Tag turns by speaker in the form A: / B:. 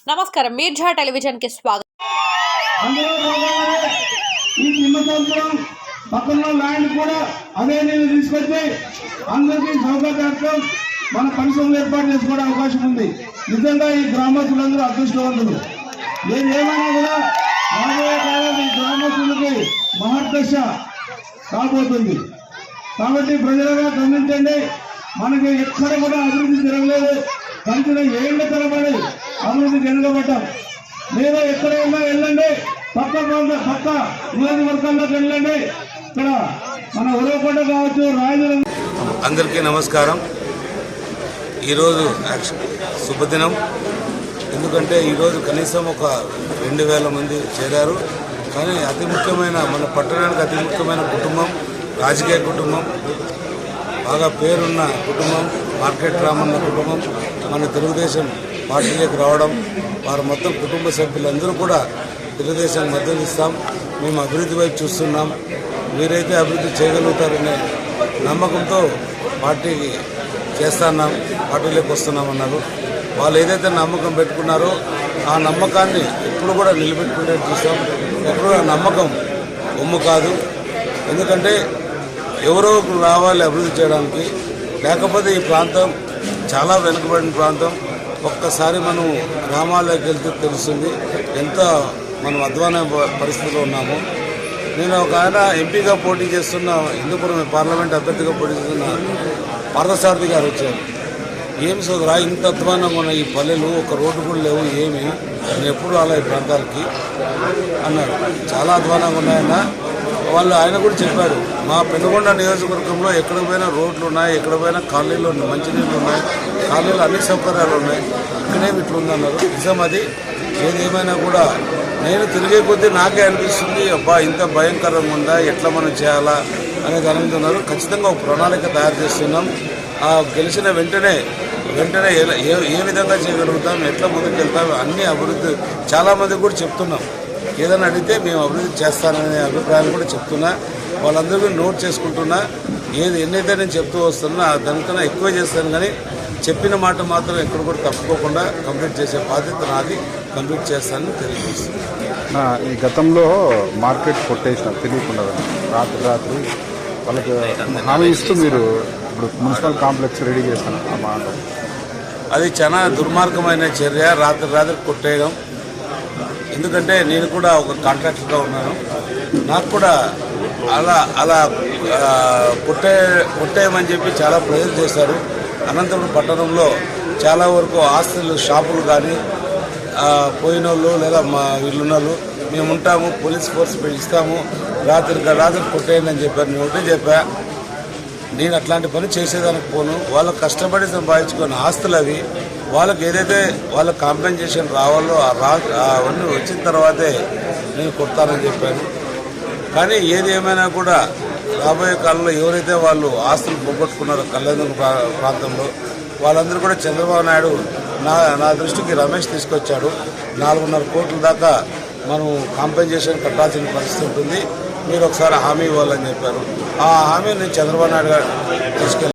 A: నమస్కారం, మీర్జా టెలివిజన్ కి స్వాగతం.
B: పక్కన ల్యాండ్ కూడా అదే నేను తీసుకొచ్చి అందరికీ సౌకర్యార్థం మన పరిశ్రమలు ఏర్పాటు చేసుకోవడం అవకాశం ఉంది. నిజంగా ఈ గ్రామస్తులందరూ అదృష్టవంతులు. ఏమైనా కూడా రాబోయే కాలం ఈ గ్రామస్తులకి మహర్దశ కాబోతుంది. కాబట్టి ప్రజలుగా గమనించండి, మనకి ఎక్కడ కూడా అభివృద్ధి జరగలేదు. గడిచిన ఏళ్ల తరబడి అభివృద్ధి జరగబడ్డాం. మీరు ఎక్కడైనా వెళ్ళండి, పక్క నియోజకవర్గాల్లోకి వెళ్ళండి. ఇక్కడ మన ఉరవకొండ కావచ్చు, రాయదుర్గం.
C: అందరికీ నమస్కారం. ఈరోజు శుభదినం. ఎందుకంటే ఈరోజు కనీసం ఒక 2000 మంది చేరారు. కానీ అతి ముఖ్యమైన మన పట్టణానికి అతి ముఖ్యమైన కుటుంబం, రాజకీయ కుటుంబం, బాగా పేరున్న కుటుంబం, మార్కెట్ రామన్న కుటుంబం మన తెలుగుదేశం పార్టీలోకి రావడం, వారు మొత్తం కుటుంబ సభ్యులందరూ కూడా తెలుగుదేశానికి మద్దతు ఇస్తాం. మేము అభివృద్ధి వైపు చూస్తున్నాం, మీరైతే అభివృద్ధి చేయగలుగుతారనే నమ్మకంతో పార్టీకి చేస్తున్నాం, పార్టీలోకి వస్తున్నామన్నారు. వాళ్ళు ఏదైతే నమ్మకం పెట్టుకున్నారో ఆ నమ్మకాన్ని ఎప్పుడు కూడా నిలబెట్టుకునే చూస్తాం. ఎప్పుడు ఆ నమ్మకం ఒమ్ము కాదు. ఎందుకంటే ఎవరో రావాలి అభివృద్ధి చేయడానికి. లేకపోతే ఈ ప్రాంతం చాలా వెనుకబడిన ప్రాంతం. ఒక్కసారి మనం గ్రామాల్లోకి వెళ్తే తెలుస్తుంది ఎంత మనం అధ్వాన పరిస్థితిలో ఉన్నాము. నేను ఒక ఆయన ఎంపీగా పోటీ చేస్తున్న హిందూపురం పార్లమెంట్ అభ్యర్థిగా పోటీ చేస్తున్న పార్థసారథి గారు వచ్చారు. ఏమి సోదరా ఇంత అధ్వానంగా ఉన్న ఈ పల్లెలు, ఒక రోడ్డు కూడా లేవు, ఏమి నేను ఎప్పుడు రాలే ఈ ప్రాంతాలకి అన్నారు. చాలా అధ్వానంగా ఉన్నాయన్న. ఆయన కూడా చెప్పారు, మా పెనుగొండ నియోజకవర్గంలో ఎక్కడ పోయినా రోడ్లు ఉన్నాయి, ఎక్కడ పోయినా కాలనీలు ఉన్నాయి, మంచినీళ్ళు ఉన్నాయి, కాలనీలు అన్ని సౌకర్యాలు ఉన్నాయి, ఇక్కడేమి ఇట్లుందన్నారు. నిజం అది. ఏదేమైనా కూడా నేను తిరిగే కొద్దీ నాకే అనిపిస్తుంది, అబ్బా ఇంత భయంకరంగా ఉందా, ఎట్లా మనం చేయాలా అనేది అనుకుంటున్నారు. ఖచ్చితంగా ఒక ప్రణాళిక తయారు చేస్తున్నాం. గెలిచిన వెంటనే ఏ విధంగా చేయగలుగుతాం, ఎట్లా ముందుకు వెళ్తాం, అన్ని అభివృద్ధి చాలామందికి కూడా చెప్తున్నాం. ఏదైనా అడిగితే మేము అభివృద్ధి చేస్తాననే అభిప్రాయం కూడా చెప్తున్నా. వాళ్ళందరూ నోట్ చేసుకుంటున్నా. ఎన్నైతే నేను చెప్తూ వస్తున్నా దానికన్నా ఎక్కువ చేస్తాను. కానీ చెప్పిన మాట మాత్రం ఎక్కడ కూడా తప్పుకోకుండా కంప్లీట్ చేసే బాధ్యత నాది. కంప్లీట్ చేస్తానని తెలియజేస్తున్నాను.
D: ఈ గతంలో మార్కెట్ కొట్టేసిన తెలియకుండా రాత్రి వాళ్ళకి హామీ ఇస్తూ మీరు ఇప్పుడు మున్సిపల్ కాంప్లెక్స్ రెడీ చేస్తాను ఆ మాట.
C: అది చాలా దుర్మార్గమైన చర్య, రాత్రి కొట్టేయడం. ఎందుకంటే నేను కూడా ఒక కాంట్రాక్టర్గా ఉన్నాను. నాకు కూడా అలా కొట్టేయమని చెప్పి చాలా ప్రజలు చేశారు. అనంతపురం పట్టణంలో చాలా వరకు ఆస్తులు, షాపులు కానీ పోయిన వాళ్ళు లేదా మా ఇల్లున్న వాళ్ళు మేము ఉంటాము, పోలీస్ ఫోర్స్ ఇస్తాము, రాత్రి కొట్టేయండి అని చెప్పారు. నేను ఒకటే చెప్పా, నేను అట్లాంటి పని చేసేదానికి పోను. వాళ్ళకు కష్టపడి సంపాదించుకున్న ఆస్తులు అవి. వాళ్ళకి ఏదైతే వాళ్ళకి కాంపెన్సేషన్ రావాలో అవన్నీ వచ్చిన తర్వాతే నేను కొడతానని చెప్పాను. కానీ ఏది ఏమైనా కూడా రాబోయే కాలంలో ఎవరైతే వాళ్ళు ఆస్తులు పోగొట్టుకున్నారో కళ్యాణ ప్రాంతంలో వాళ్ళందరూ కూడా చంద్రబాబు నాయుడు నా దృష్టికి రమేష్ తీసుకొచ్చాడు. 4.5 కోట్ల దాకా మనం కాంపెన్సేషన్ కట్టాల్సిన పరిస్థితి ఉంటుంది, మీరు ఒకసారి హామీ ఇవ్వాలని చెప్పారు. ఆ హామీ నేను చంద్రబాబు నాయుడు గారు తీసుకెళ్ళి